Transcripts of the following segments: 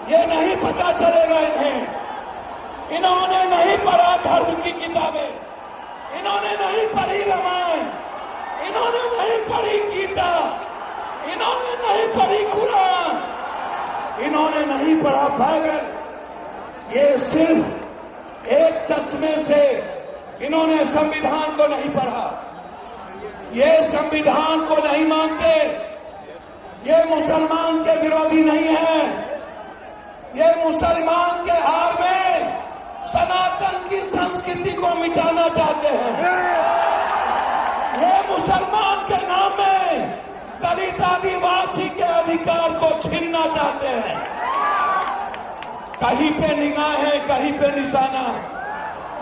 ये नहीं पता चलेगा इन्हें। इन्होंने नहीं पढ़ा धर्म की किताबें, इन्होंने नहीं पढ़ी रामायण, इन्होंने नहीं पढ़ी गीता, इन्होंने नहीं पढ़ी कुरान, इन्होंने नहीं पढ़ा बाइबल। ये सिर्फ एक चश्मे से इन्होंने संविधान को नहीं पढ़ा, ये संविधान को नहीं मानते, ये मुसलमान के विरोधी नहीं है, ये मुसलमान के हार में सनातन की संस्कृति को मिटाना चाहते हैं। ये मुसलमान के नाम में दलित आदिवासी के अधिकार को छीनना चाहते हैं। कहीं पे निगाह है, कहीं पे निशाना।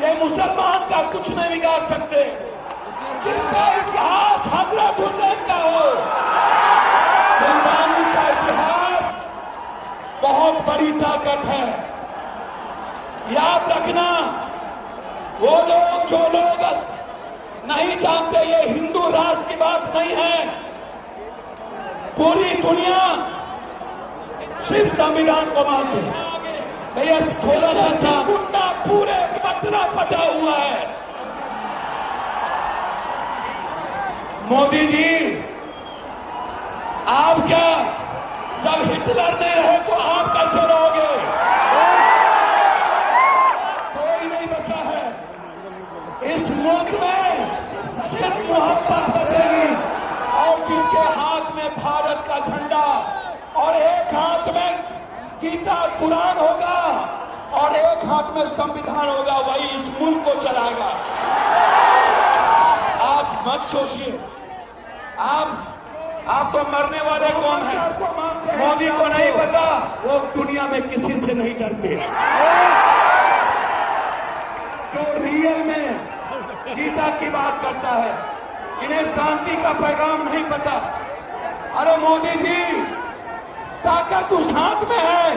ये मुसलमान का कुछ नहीं बिगाड़ सकते। जिसका इतिहास हजरत हुसैन का हो, कुर्बानी का इतिहास बहुत बड़ी ताकत है। याद रखना, वो लोग जो लोग नहीं जानते, ये हिंदू राष्ट्र की बात नहीं है। पूरी दुनिया सिर्फ संविधान को मानते हैं। भैया थोड़ा सा गुंडा पूरे पटना पटा हुआ है। मोदी जी, आप क्या जब हिटलर नहीं रहे तो आप कैसे रहोगे? कोई नहीं बचा है इस मुल्क में, सिर्फ मोहब्बत बचेगी। और जिसके हाथ में भारत का झंडा और एक हाथ में गीता कुरान होगा और एक हाथ में संविधान होगा, वही इस मुल्क को चलाएगा। आप मत सोचिए, आप तो मरने वाले कौन है? मोदी को नहीं पता, वो दुनिया में किसी से नहीं डरते। जो रियल में गीता की बात करता है, इन्हें शांति का पैगाम नहीं पता। अरे मोदी जी, ताकत उस हाथ में है।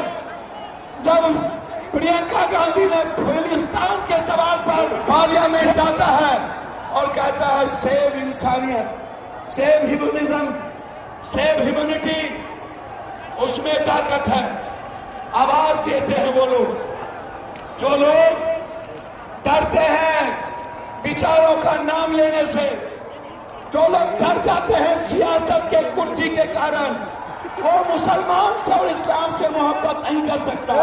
जब प्रियंका गांधी ने फिलिस्तीन के सवाल पर पार्लियामेंट जाता है और कहता है सेव इंसानियत, सेव ह्यूमनिज्म, सेव ह्यूमैनिटी, उसमें ताकत है। आवाज देते हैं वो लोग, जो लोग डरते हैं विचारों का नाम लेने से, जो लोग डर जाते हैं सियासत के कुर्सी के कारण, वो मुसलमान से और इस्लाम से मोहब्बत नहीं कर सकता।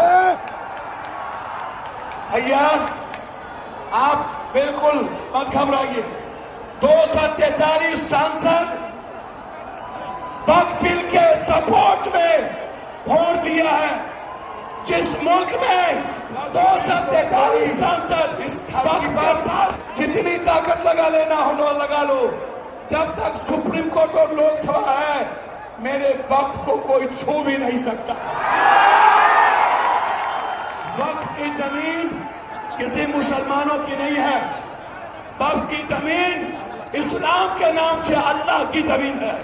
भैया आप बिल्कुल मत घबराइए। 243 सांसद वक्फ बिल के सपोर्ट में वोट दिया है। जिस मुल्क में 243 सांसद वक्फ पर साथ जितनी ताकत लगा लेना हो लगा लो, जब तक सुप्रीम कोर्ट और लोकसभा है, मेरे वक्फ को कोई छू भी नहीं सकता। वक्फ की जमीन किसी मुसलमानों की नहीं है। वक्फ की जमीन इस्लाम के नाम से अल्लाह की जमीन है।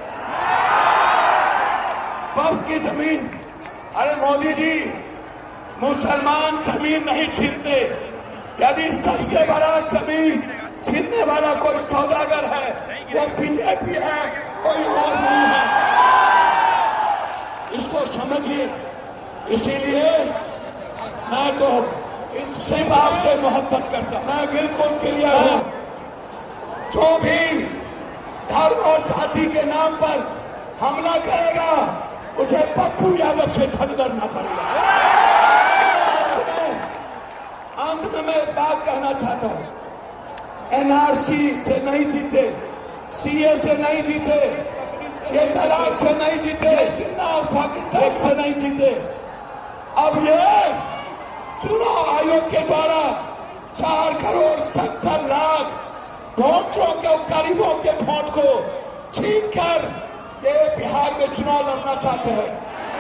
वक्फ की जमीन, अरे मोदी जी, मुसलमान जमीन नहीं छीनते। यदि सबसे बड़ा जमीन छीनने वाला कोई सौदागर है, वो बीजेपी है, कोई और नहीं है। इसको समझिए। इसीलिए मैं तो इससे आपसे मोहब्बत करता हूं। मैं बिल्कुल क्लियर हूं, जो भी धर्म और जाति के नाम पर हमला करेगा, उसे पप्पू यादव से जंग लड़ना पड़ेगा। अंत में मैं एक बात कहना चाहता हूं, एनआरसी से नहीं जीते, सीए से नहीं जीते, ये तलाक से नहीं जीते, जिन्ना और पाकिस्तान से नहीं जीते। अब ये चुनाव आयोग के द्वारा 4,70,00,000 वोटों के गरीबों के वोट को छीन कर ये बिहार में चुनाव लड़ना चाहते हैं।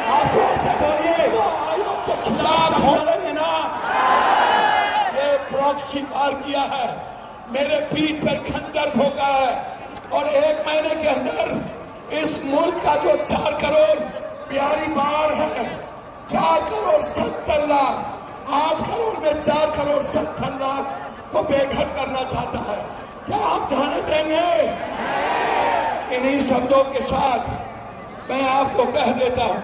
आप जो ऐसे बोलिए चुनाव आयोग के खिलाफ हो रहे हैं ना, ये प्रॉक्सी स्वीकार किया है, मेरे पीठ पर खंजर भोंका है। और 1 महीने के अंदर इस मुल्क का जो 4 करोड़ बिहारी बाढ़ है, 4,70,00,000, 8 करोड़ में 4,70,00,000 को बेघर करना चाहता है। क्या हम ध्यान देंगे? इन्हीं शब्दों के साथ मैं आपको कह देता हूं,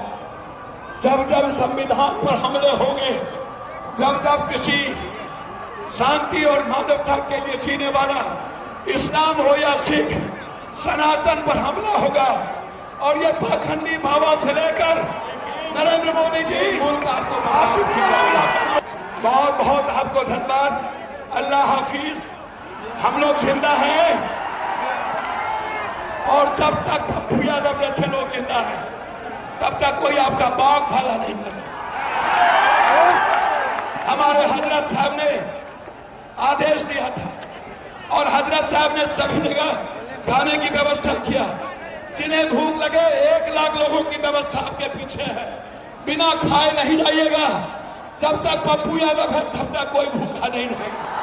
जब जब संविधान पर हमले होंगे, जब जब किसी शांति और मानवता के लिए जीने वाला इस्लाम हो या सिख सनातन पर हमला होगा, और ये पाखंडी बाबा से लेकर नरेंद्र मोदी जी मुल्क आपको बहुत बहुत आपको धन्यवाद। अल्लाह हाफिज। हम लोग जिंदा हैं, और जब तक पप्पू यादव जैसे लोग जिंदा हैं तब तक कोई आपका बाग भला नहीं कर सकता। हमारे हजरत साहब ने आदेश दिया था, और हजरत साहब ने सभी जगह खाने की व्यवस्था किया। जिन्हें भूख लगे 1 लाख लोगों की व्यवस्था आपके पीछे है। बिना खाए नहीं जाइएगा। जब तक पप्पू यादव है तब तक कोई भूखा नहीं रहेगा।